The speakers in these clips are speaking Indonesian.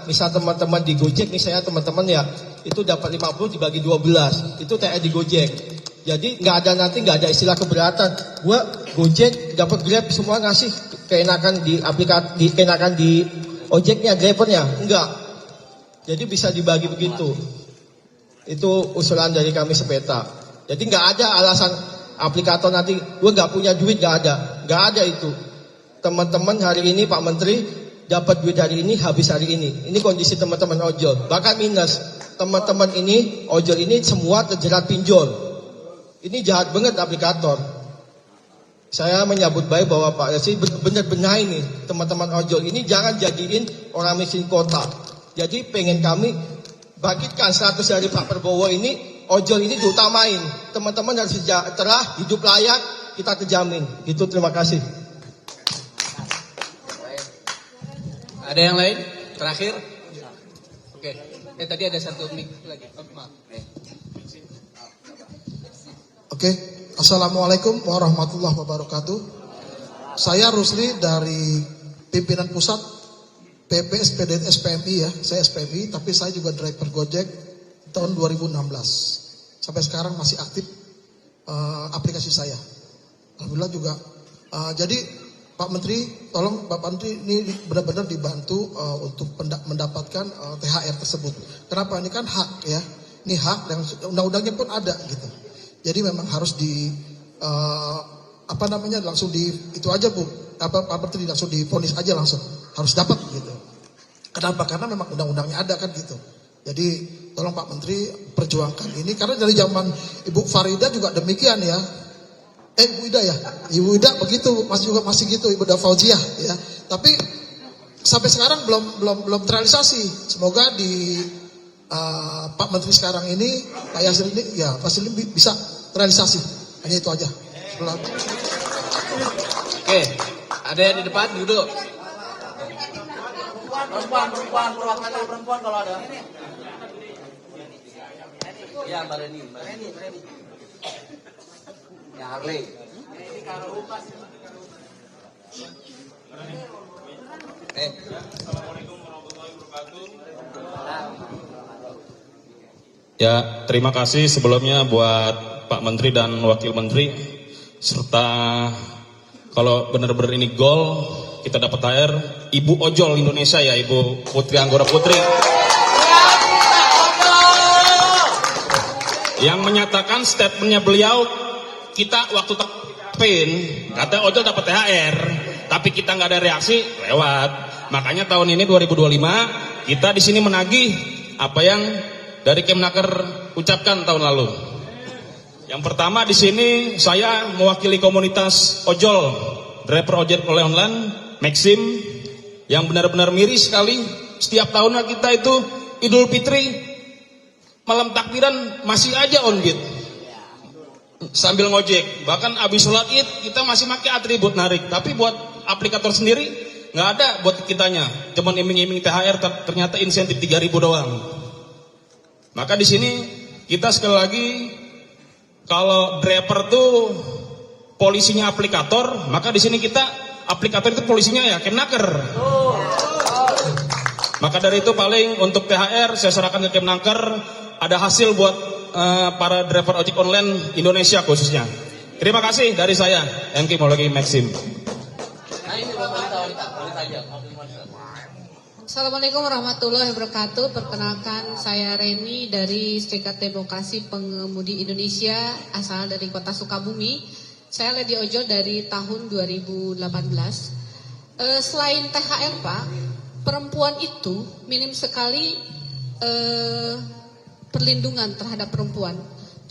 misal teman-teman di Gojek nih, saya teman-teman ya, itu dapat 50 dibagi 12, itu THR di Gojek. Jadi nggak ada istilah keberatan. Gua Gojek dapat Grab semua ngasih keenakan di aplikasi, keenakan di ojeknya, drivernya, enggak. Jadi bisa dibagi begitu. Itu usulan dari kami Sepeta. Jadi nggak ada alasan aplikator nanti gue nggak punya duit, nggak ada itu. Teman-teman hari ini Pak Menteri dapat duit hari ini, habis hari ini. Ini kondisi teman-teman ojol, bahkan minus. Teman-teman ini ojol ini semua terjerat pinjol. Ini jahat banget aplikator. Saya menyambut baik bahwa Pak Yasi benar-benar ini teman-teman ojol ini jangan jadiin orang miskin kota. Jadi pengen kami bangkitkan status dari Pak Prabowo ini, ojol ini diutamain. Teman-teman harus sejahtera, hidup layak, kita terjamin. Gitu, terima kasih. Ada yang lain? Terakhir? Oke. Tadi ada satu mic lagi. Oke. Assalamualaikum warahmatullahi wabarakatuh. Saya Rusli dari pimpinan pusat PPSPD SPMI ya. Saya SPMI, tapi saya juga driver Gojek tahun 2016. Sampai sekarang masih aktif aplikasi saya. Alhamdulillah juga. Jadi Pak Menteri, tolong Pak Menteri ini benar-benar dibantu untuk mendapatkan THR tersebut. Kenapa? Ini kan hak ya. Ini hak dan undang-undangnya pun ada gitu. Jadi memang harus langsung itu aja Bu. Pak Menteri langsung divonis aja langsung. Harus dapat gitu. Kenapa? Karena memang undang-undangnya ada kan gitu. Jadi tolong Pak Menteri perjuangkan ini karena dari zaman Ibu Farida juga demikian ya. Ibu Ida ya. Ibu Ida begitu, masih gitu Ibu Ida Fauziah ya. Tapi sampai sekarang belum terrealisasi. Semoga di Pak Menteri sekarang ini, Pak Yasir ini ya pasti bisa terrealisasi. Hanya itu aja. Oke, ada yang di depan duduk. Perempuan kalau ada. Ya, Mbak Reni. Ya, Harley. Assalamualaikum warahmatullahi wabarakatuh. Ya, terima kasih sebelumnya buat Pak Menteri dan Wakil Menteri, serta kalau benar-benar ini gol, kita dapat THR Ibu Ojol Indonesia ya, Ibu Putri Anggora Putri, yang menyatakan statementnya beliau, kita waktu campaign kata ojol dapat THR, tapi kita nggak ada reaksi, lewat. Makanya tahun ini 2025 kita di sini menagih apa yang dari Kemnaker ucapkan tahun lalu. Yang pertama di sini saya mewakili komunitas ojol, driver ojek online, Maxim, yang benar-benar miris sekali. Setiap tahunnya kita itu Idul Fitri, malam takbiran masih aja on beat sambil ngojek. Bahkan habis sholat id kita masih pakai atribut narik. Tapi buat aplikator sendiri nggak ada buat kitanya. Cuman iming-iming THR, ternyata insentif 3.000 doang. Maka di sini kita sekali lagi, kalau driver tuh polisinya aplikator, maka di sini kita aplikator itu polisinya ya Kemnaker. Maka dari itu paling untuk THR saya serahkan ke Kemnaker, ada hasil buat para driver ojek online Indonesia khususnya. Terima kasih dari saya, MK Maulagi Maxim. Assalamualaikum warahmatullahi wabarakatuh. Perkenalkan, saya Reni dari Serikat Demokrasi Pengemudi Indonesia, asal dari Kota Sukabumi. Saya lady ojol dari tahun 2018. Selain THR Pak, perempuan itu minim sekali perlindungan terhadap perempuan.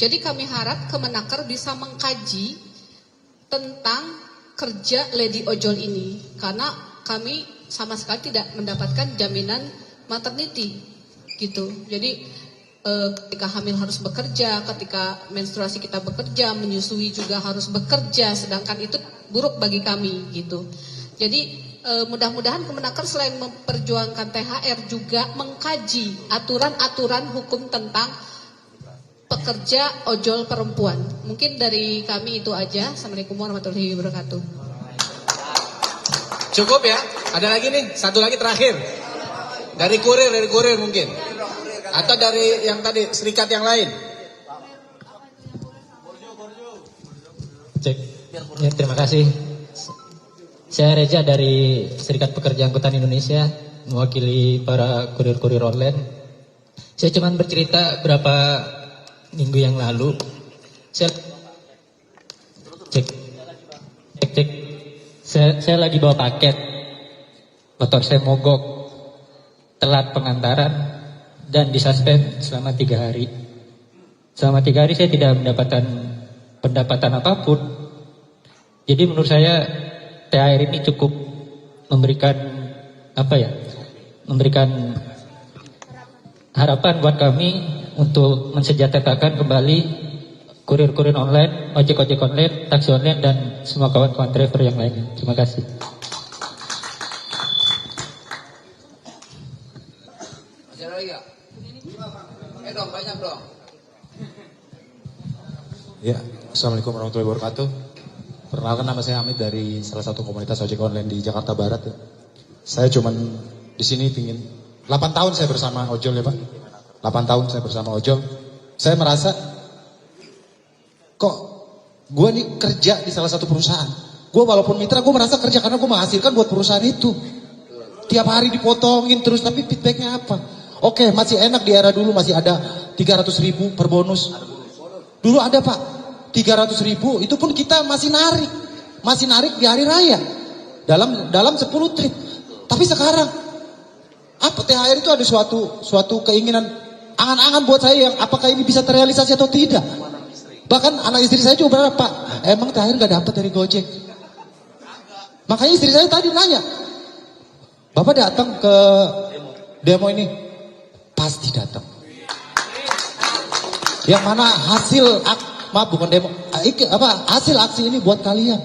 Jadi kami harap Kemenaker bisa mengkaji tentang kerja lady ojol ini, karena kami sama sekali tidak mendapatkan jaminan maternity gitu. Jadi ketika hamil harus bekerja, ketika menstruasi kita bekerja, menyusui juga harus bekerja, sedangkan itu buruk bagi kami gitu. Jadi mudah-mudahan Kemenaker selain memperjuangkan THR juga mengkaji aturan-aturan hukum tentang pekerja ojol perempuan. Mungkin dari kami itu aja. Assalamualaikum warahmatullahi wabarakatuh. Cukup ya? Ada lagi nih, satu lagi terakhir. Dari kurir mungkin. Atau dari yang tadi serikat yang lain. Cek. Ya, terima kasih. Saya Reza dari Serikat Pekerja Angkutan Indonesia, mewakili para kurir-kurir online. Saya cuma bercerita berapa minggu yang lalu. Saya cek. Saya lagi bawa paket. Motor saya mogok, telat pengantaran, dan disuspend selama 3 hari. Selama 3 hari saya tidak mendapatkan pendapatan apapun. Jadi menurut saya THR ini cukup memberikan memberikan harapan buat kami untuk mensejahterakan kembali kurir-kurir online, ojek-ojek online, taksi online, dan semua kawan-kawan driver yang lainnya. Terima kasih. Masih ada lagi nggak? Dong, banyak dong. Ya, Assalamualaikum warahmatullahi wabarakatuh. Perkenalkan, nama saya Hamid dari salah satu komunitas ojek online di Jakarta Barat. Ya. Saya cuman di sini pingin 8 tahun saya bersama ojol ya Pak. 8 tahun saya bersama ojol. Saya merasa kok gue nih kerja di salah satu perusahaan. Gue walaupun mitra, gue merasa kerja karena gue menghasilkan buat perusahaan itu. Tiap hari dipotongin terus, tapi feedbacknya apa? Oke, masih enak di era dulu, masih ada 300.000 per bonus. Dulu ada Pak, 300.000 itu pun kita masih narik di hari raya dalam 10 trip. Tapi sekarang apa, THR itu ada suatu keinginan, angan-angan buat saya yang apakah ini bisa terrealisasi atau tidak. Bahkan anak istri saya juga berapa, Pak, emang THR nggak dapat dari Gojek. Makanya istri saya tadi nanya, Bapak datang ke demo ini? Pasti datang. Yang mana bukan demo, hasil aksi ini buat kalian.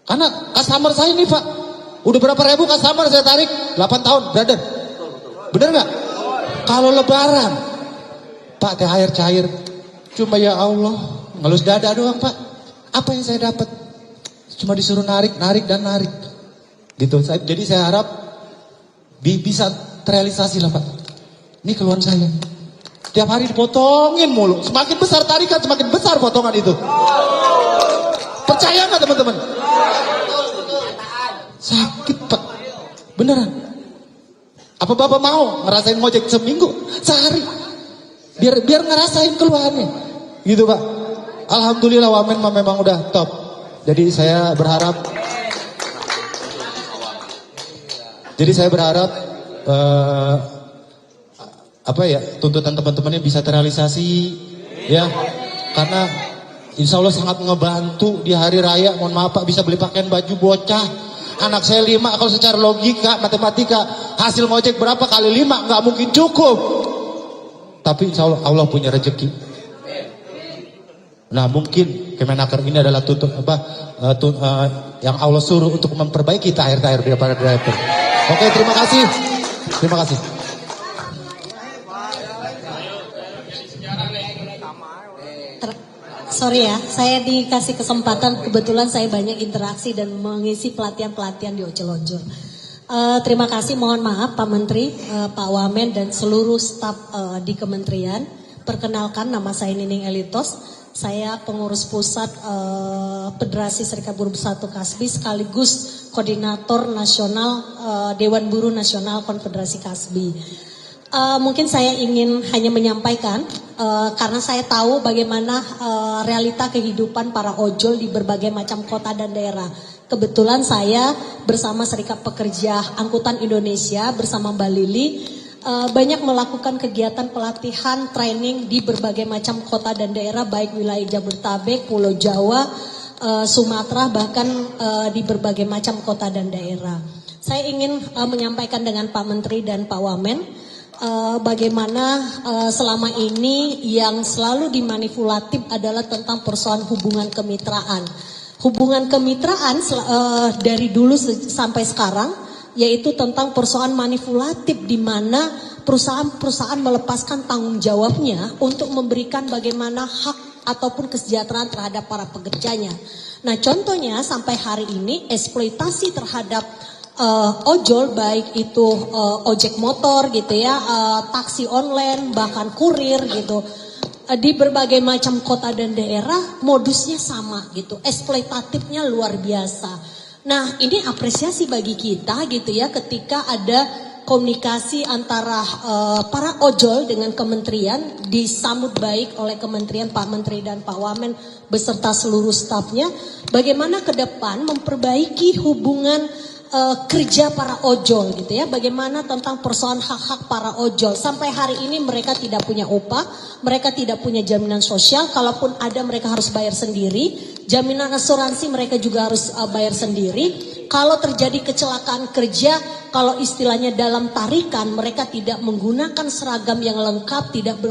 Karena customer saya ini Pak, udah berapa ribu customer saya tarik 8 tahun, brother. Bener nggak? Kalau lebaran, Pak THR cair, cuma ya Allah, ngelus dada doang Pak. Apa yang saya dapat? Cuma disuruh narik. Gitu. Jadi saya harap bisa terrealisasi lah Pak. Ini keluhan saya. Tiap hari dipotongin mulu. Semakin besar tarikan, semakin besar potongan itu. Percaya nggak teman-teman? Sakit Pak. Beneran. Apa Bapak mau ngerasain ngojek seminggu, sehari? Biar ngerasain keluhannya. Gitu Pak. Alhamdulillah wamen memang udah top. Jadi saya berharap tuntutan teman-temannya bisa terrealisasi ya, karena insya Allah sangat ngebantu di hari raya. Mohon maaf Pak, bisa beli pakaian baju bocah, anak saya 5, kalau secara logika matematika hasil ngojek berapa kali 5 nggak mungkin cukup, tapi insya Allah punya rezeki. Nah mungkin Kemenaker ini adalah yang Allah suruh untuk memperbaiki THR daripada driver. Oke, terima kasih. Sorry ya, saya dikasih kesempatan, kebetulan saya banyak interaksi dan mengisi pelatihan-pelatihan di ojol-ojol. Terima kasih, mohon maaf Pak Menteri, Pak Wamen dan seluruh staf di kementerian. Perkenalkan, nama saya Nining Elitos, saya pengurus pusat Federasi Serikat Buruh Bersatu Kasbi sekaligus koordinator nasional Dewan Buruh Nasional Konfederasi Kasbi. Mungkin saya ingin hanya menyampaikan karena saya tahu bagaimana realita kehidupan para ojol di berbagai macam kota dan daerah. Kebetulan saya bersama Serikat Pekerja Angkutan Indonesia bersama Mbak Lili banyak melakukan kegiatan pelatihan training di berbagai macam kota dan daerah, baik wilayah Jabodetabek, Pulau Jawa, Sumatera, bahkan di berbagai macam kota dan daerah. Saya ingin menyampaikan dengan Pak Menteri dan Pak Wamen bagaimana selama ini yang selalu dimanipulatif adalah tentang persoalan hubungan kemitraan. Hubungan kemitraan dari dulu sampai sekarang yaitu tentang persoalan manipulatif di mana perusahaan-perusahaan melepaskan tanggung jawabnya untuk memberikan bagaimana hak ataupun kesejahteraan terhadap para pekerjanya. Nah, contohnya sampai hari ini eksploitasi terhadap ojol, baik itu ojek motor gitu ya, taksi online, bahkan kurir gitu. Di berbagai macam kota dan daerah modusnya sama gitu, eksploitatifnya luar biasa. Nah ini apresiasi bagi kita gitu ya, ketika ada komunikasi antara para ojol dengan kementerian disambut baik oleh kementerian, Pak Menteri dan Pak Wamen beserta seluruh stafnya. Bagaimana ke depan memperbaiki hubungan kerja para ojol gitu ya, bagaimana tentang persoalan hak-hak para ojol. Sampai hari ini mereka tidak punya upah, mereka tidak punya jaminan sosial, kalaupun ada mereka harus bayar sendiri, jaminan asuransi mereka juga harus bayar sendiri. Kalau terjadi kecelakaan kerja, kalau istilahnya dalam tarikan, mereka tidak menggunakan seragam yang lengkap, tidak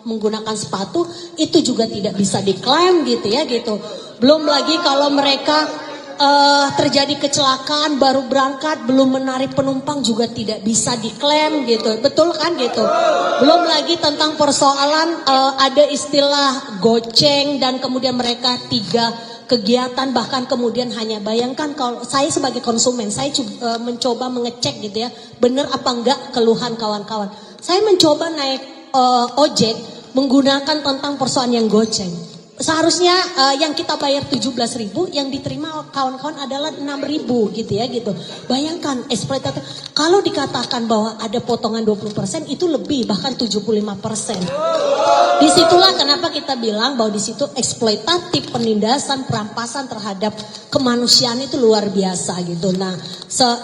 menggunakan sepatu, itu juga tidak bisa diklaim gitu ya gitu. Belum lagi kalau mereka terjadi kecelakaan baru berangkat belum menarik penumpang juga tidak bisa diklaim gitu, betul kan gitu. Belum lagi tentang persoalan ada istilah goceng dan kemudian mereka 3 kegiatan, bahkan kemudian hanya bayangkan kalau saya sebagai konsumen, saya mencoba mengecek gitu ya, benar apa enggak keluhan kawan-kawan. Saya mencoba naik ojek menggunakan tentang persoalan yang goceng. Seharusnya yang kita bayar 17.000, yang diterima kawan-kawan adalah 6.000 gitu ya gitu. Bayangkan eksploitatif. Kalau dikatakan bahwa ada potongan 20%, itu lebih, bahkan 75%. Disitulah kenapa kita bilang bahwa di situ eksploitatif, penindasan, perampasan terhadap kemanusiaan itu luar biasa gitu. Nah,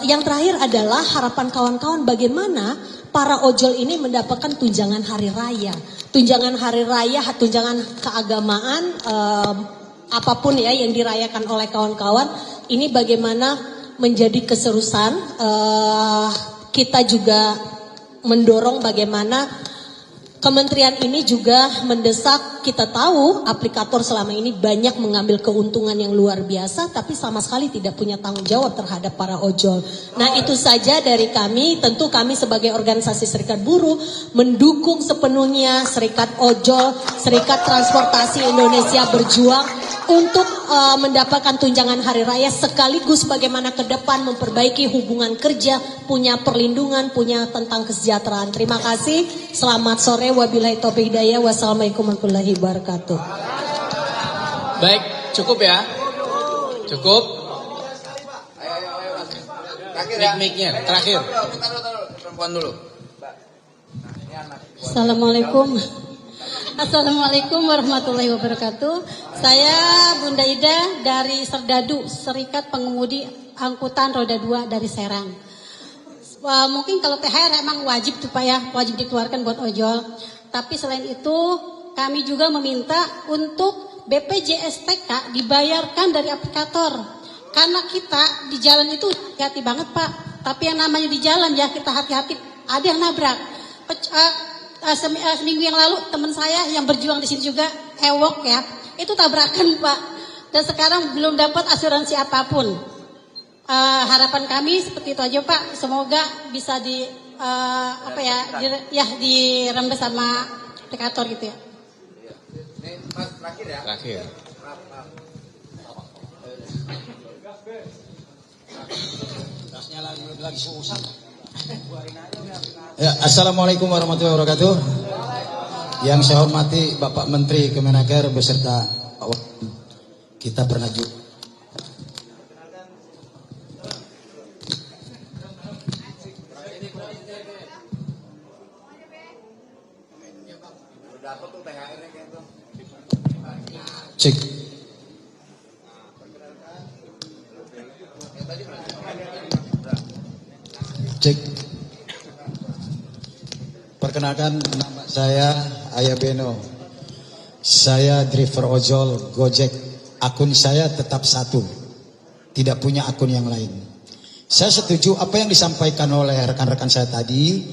yang terakhir adalah harapan kawan-kawan bagaimana para ojol ini mendapatkan tunjangan hari raya. Tunjangan hari raya, tunjangan keagamaan, apapun ya yang dirayakan oleh kawan-kawan. Ini bagaimana menjadi keseriusan. Kita juga mendorong bagaimana kementerian ini juga mendesak. Kita tahu aplikator selama ini banyak mengambil keuntungan yang luar biasa, tapi sama sekali tidak punya tanggung jawab terhadap para ojol. Nah itu saja dari kami. Tentu kami sebagai organisasi serikat buruh mendukung sepenuhnya Serikat Ojol, Serikat Transportasi Indonesia berjuang untuk mendapatkan tunjangan hari raya, sekaligus bagaimana ke depan memperbaiki hubungan kerja, punya perlindungan, punya tentang kesejahteraan. Terima kasih. Selamat sore. Wabillahi taufiq hidayah. Wassalamualaikum warahmatullahi wabarakatuh. Baik, cukup ya. Cukup. Mic-nya terakhir. Perempuan dulu. Assalamualaikum. Assalamualaikum warahmatullahi wabarakatuh. Saya Bunda Ida dari Serdadu, Serikat Pengemudi Angkutan Roda 2 dari Serang. Mungkin kalau THR emang wajib tuh Pak ya, wajib dikeluarkan buat ojol. Tapi selain itu kami juga meminta untuk BPJS-TK dibayarkan dari aplikator. Karena kita di jalan itu hati-hati banget Pak. Tapi yang namanya di jalan ya kita hati-hati, ada yang nabrak. Seminggu yang lalu teman saya yang berjuang di sini juga ewok ya, itu tabrakan Pak. Dan sekarang belum dapat asuransi apapun. Harapan kami seperti itu aja Pak. Semoga bisa dirembes sama aplikator gitu ya. Terakhir ya. Terakhir. Ya, Assalamualaikum warahmatullahi wabarakatuh. Yang saya hormati Bapak Menteri Kemenaker beserta Pak Wamen. Kita pernah juga cek. Cek. Perkenalkan, nama saya Ayah Beno. Saya driver ojol Gojek. Akun saya tetap satu. Tidak punya akun yang lain. Saya setuju apa yang disampaikan oleh rekan-rekan saya tadi,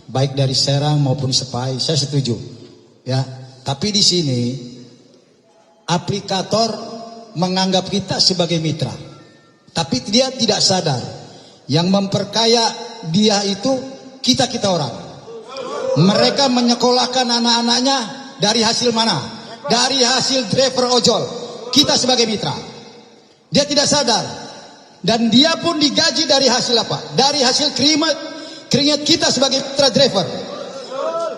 baik dari Serang maupun Sepai. Saya setuju. Ya, tapi di sini aplikator menganggap kita sebagai mitra. Tapi dia tidak sadar yang memperkaya dia itu kita orang. Mereka menyekolahkan anak-anaknya dari hasil mana? Dari hasil driver ojol. Kita sebagai mitra. Dia tidak sadar Dan dia pun digaji dari hasil apa? Dari hasil keringat kita sebagai mitra driver.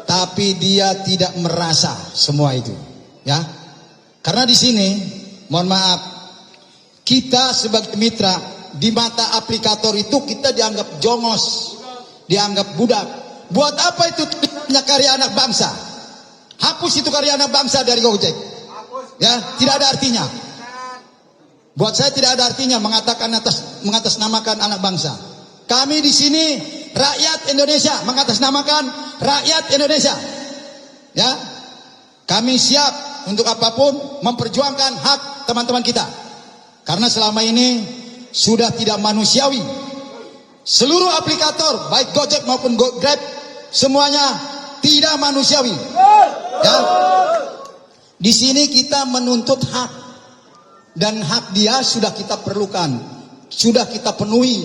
Tapi dia tidak merasa semua itu, ya. Karena di sini, mohon maaf, kita sebagai mitra di mata aplikator itu kita dianggap jongos, dianggap budak. Buat apa itu karya anak bangsa? Hapus itu karya anak bangsa dari Gojek. Ya, tidak ada artinya. Buat saya tidak ada artinya mengatasnamakan anak bangsa. Kami di sini rakyat Indonesia, mengatasnamakan rakyat Indonesia. Ya. Kami siap untuk apapun memperjuangkan hak teman-teman kita. Karena selama ini sudah tidak manusiawi. Seluruh aplikator baik Gojek maupun Grab semuanya tidak manusiawi. Ya. Di sini kita menuntut hak. Dan hak dia sudah kita perlukan, sudah kita penuhi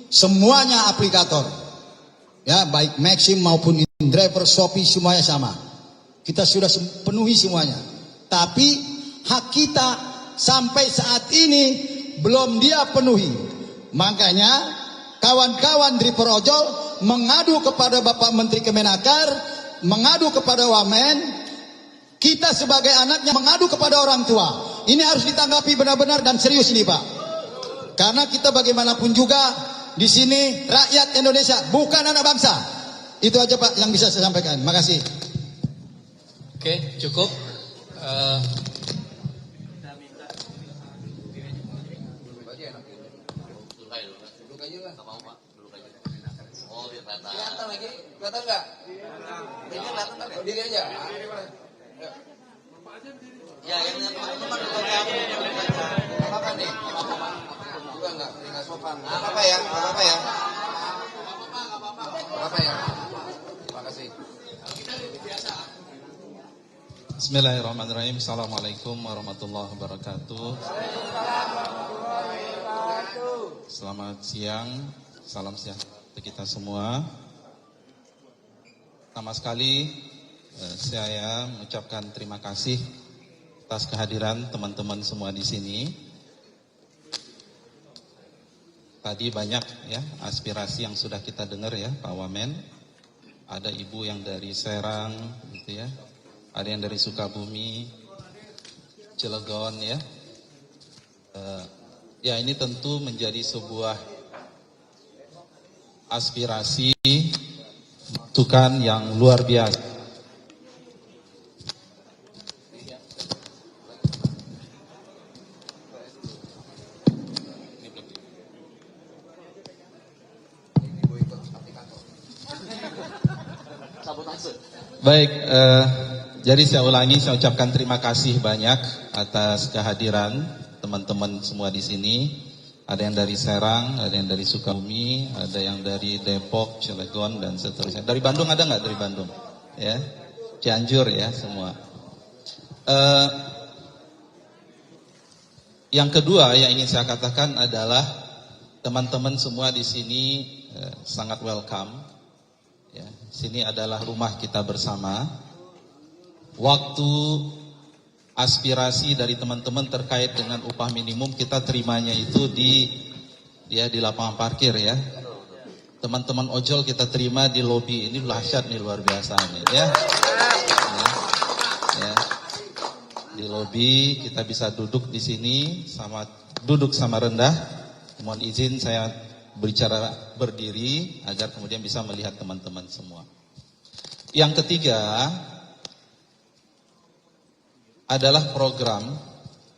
semuanya aplikator, ya baik Maxim maupun InDriver, Shopee semuanya sama. Kita sudah penuhi semuanya. Tapi hak kita sampai saat ini belum dia penuhi. Makanya kawan-kawan driver ojol mengadu kepada Bapak Menteri Kemenaker, mengadu kepada Wamen. Kita sebagai anaknya mengadu kepada orang tua. Ini harus ditanggapi benar-benar dan serius ini Pak. Karena kita bagaimanapun juga di sini rakyat Indonesia, bukan anak bangsa. Itu aja Pak yang bisa saya sampaikan. Makasih. Oke, cukup. Kelihatan nggak? Ini kelihatan tak? Berdiri aja. Ya, yang teman-teman Apa nih? Juga nggak sopan. Apa ya? Terima kasih. Bismillahirrahmanirrahim. Assalamualaikum warahmatullahi wabarakatuh. Selamat siang, salam sejahtera kita semua. Pertama sekali saya mengucapkan terima kasih atas kehadiran teman-teman semua di sini. Tadi banyak ya aspirasi yang sudah kita dengar ya Pak Wamen. Ada ibu yang dari Serang gitu ya. Ada yang dari Sukabumi, Cilegon ya. Ya ini tentu menjadi sebuah aspirasi masukan yang luar biasa. Baik, jadi saya ulangi, saya ucapkan terima kasih banyak atas kehadiran teman-teman semua di sini. Ada yang dari Serang, ada yang dari Sukabumi, ada yang dari Depok, Cilegon dan seterusnya. Dari Bandung ada nggak dari Bandung? Ya, Cianjur ya semua. Yang kedua yang ingin saya katakan adalah teman-teman semua di sini sangat welcome. Ya, sini adalah rumah kita bersama. Waktu aspirasi dari teman-teman terkait dengan upah minimum kita terimanya itu di lapangan parkir ya. Teman-teman ojol kita terima di lobi. Ini dahsyat nih, luar biasa nih ya. Di lobi kita bisa duduk di sini duduk sama rendah. Mohon izin saya berbicara berdiri agar kemudian bisa melihat teman-teman semua. Yang ketiga adalah program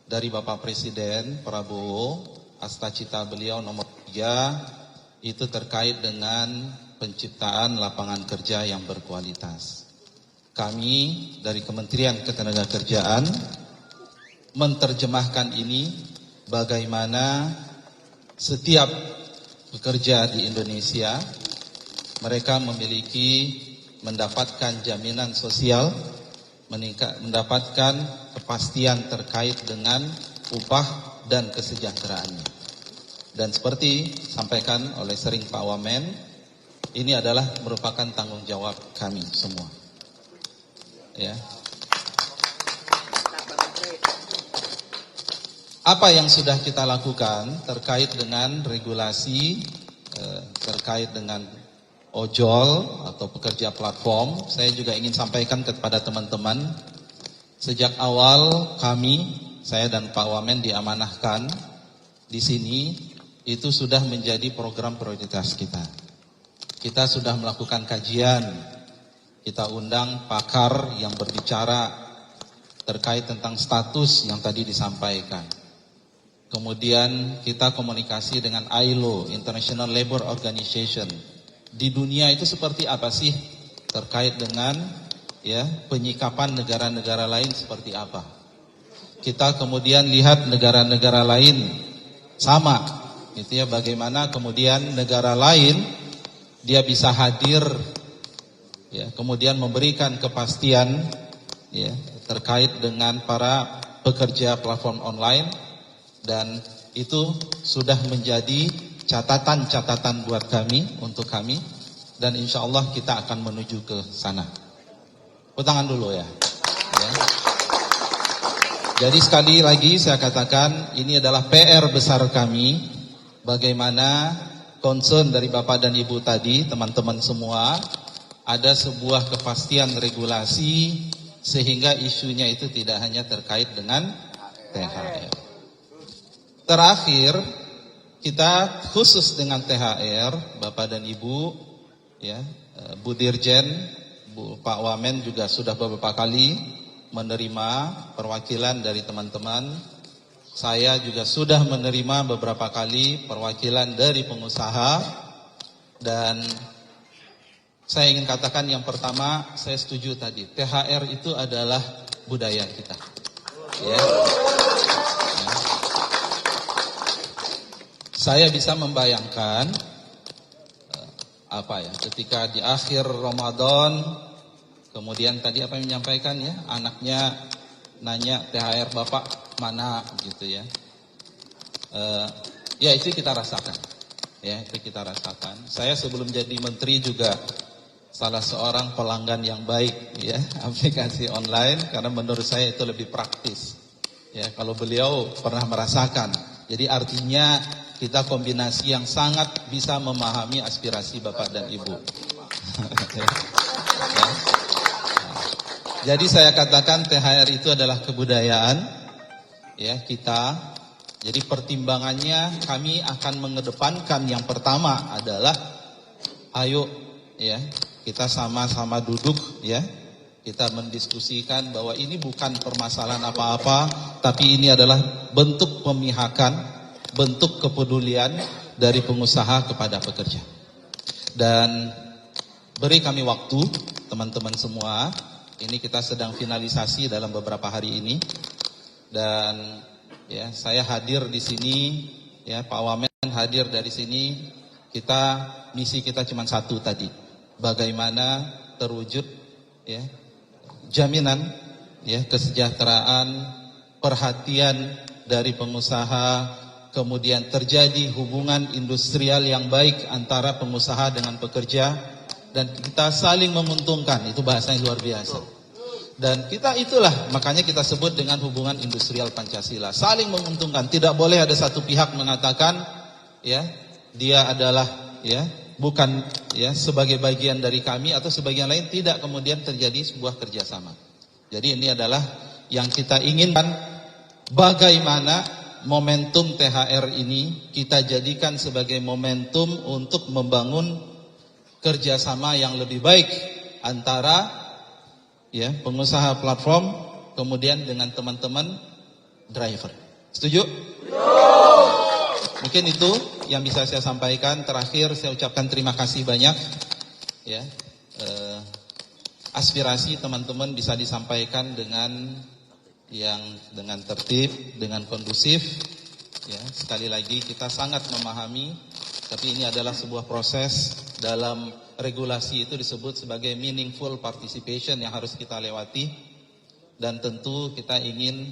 dari Bapak Presiden Prabowo, Astacita beliau nomor 3, itu terkait dengan penciptaan lapangan kerja yang berkualitas. Kami dari Kementerian Ketenagakerjaan menerjemahkan ini bagaimana setiap pekerja di Indonesia mereka mendapatkan jaminan sosial, mendapatkan kepastian terkait dengan upah dan kesejahteraannya. Dan seperti sampaikan oleh sering Pak Wamen, ini adalah merupakan tanggung jawab kami semua. Ya. apa yang sudah kita lakukan terkait dengan regulasi, terkait dengan ojol atau pekerja platform. Saya juga ingin sampaikan kepada teman-teman, sejak awal saya dan Pak Wamen diamanahkan di sini, itu sudah menjadi program prioritas kita. Kita sudah melakukan kajian, kita undang pakar yang berbicara terkait tentang status yang tadi disampaikan. Kemudian kita komunikasi dengan ILO, International Labour Organization. Di dunia itu seperti apa sih terkait dengan penyikapan negara-negara lain seperti apa. Kita kemudian lihat negara-negara lain sama, bagaimana kemudian negara lain dia bisa hadir, kemudian memberikan kepastian terkait dengan para pekerja platform online. Dan itu sudah menjadi catatan-catatan buat kami, untuk kami, dan insya Allah kita akan menuju ke sana. Tepuk tangan dulu ya. Jadi sekali lagi saya katakan, ini adalah PR besar kami, bagaimana concern dari Bapak dan Ibu tadi, teman-teman semua, ada sebuah kepastian regulasi, sehingga isunya itu tidak hanya terkait dengan THR. Terakhir, kita khusus dengan THR, Bapak dan Ibu, Bu Dirjen, Pak Wamen juga sudah beberapa kali menerima perwakilan dari teman-teman. Saya juga sudah menerima beberapa kali perwakilan dari pengusaha. Dan saya ingin katakan yang pertama, saya setuju tadi, THR itu adalah budaya kita. Saya bisa membayangkan ketika di akhir Ramadan, kemudian tadi apa yang menyampaikan anaknya nanya THR Bapak mana gitu ya. Itu kita rasakan. Itu kita rasakan. Saya sebelum jadi menteri juga salah seorang pelanggan yang baik aplikasi online, karena menurut saya itu lebih praktis. Kalau beliau pernah merasakan. Jadi artinya kita kombinasi yang sangat bisa memahami aspirasi Bapak dan Ibu. Jadi saya katakan THR itu adalah kebudayaan kita. Jadi pertimbangannya kami akan mengedepankan yang pertama adalah ayo kita sama-sama duduk kita mendiskusikan bahwa ini bukan permasalahan apa-apa, tapi ini adalah bentuk pemihakan, bentuk kepedulian dari pengusaha kepada pekerja. Dan beri kami waktu, teman-teman semua. Ini kita sedang finalisasi dalam beberapa hari ini. Dan saya hadir di sini, Pak Wamen hadir dari sini. Misi kita cuma satu tadi. Bagaimana terwujud jaminan kesejahteraan, perhatian dari pengusaha, kemudian terjadi hubungan industrial yang baik antara pengusaha dengan pekerja, dan kita saling menguntungkan. Itu bahasanya luar biasa. Dan itulah makanya kita sebut dengan hubungan industrial Pancasila, saling menguntungkan. Tidak boleh ada satu pihak mengatakan dia adalah bukan sebagai bagian dari kami, atau sebagian lain tidak, kemudian terjadi sebuah kerjasama. Jadi ini adalah yang kita inginkan, bagaimana momentum THR ini kita jadikan sebagai momentum untuk membangun kerjasama yang lebih baik antara pengusaha platform kemudian dengan teman-teman driver. Setuju? Mungkin itu yang bisa saya sampaikan. Terakhir saya ucapkan terima kasih banyak. Aspirasi teman-teman bisa disampaikan dengan tertib, dengan kondusif. Sekali lagi kita sangat memahami, tapi ini adalah sebuah proses. Dalam regulasi itu disebut sebagai meaningful participation yang harus kita lewati. Dan tentu kita ingin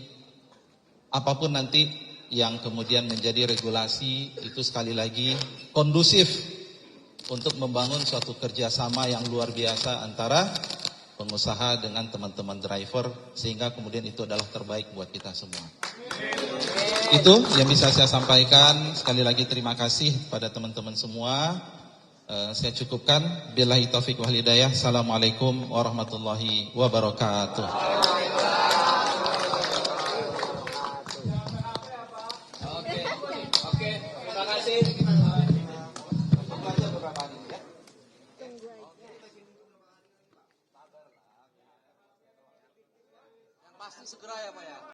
apapun nanti yang kemudian menjadi regulasi itu sekali lagi kondusif untuk membangun suatu kerjasama yang luar biasa antara pengusaha dengan teman-teman driver, sehingga kemudian itu adalah terbaik buat kita semua. Itu yang bisa saya sampaikan. Sekali lagi terima kasih pada teman-teman semua. Saya cukupkan. Billahi taufiq wal hidayah. Assalamualaikum warahmatullahi wabarakatuh. Oke, terima kasih. Pasti segera ya Pak ya.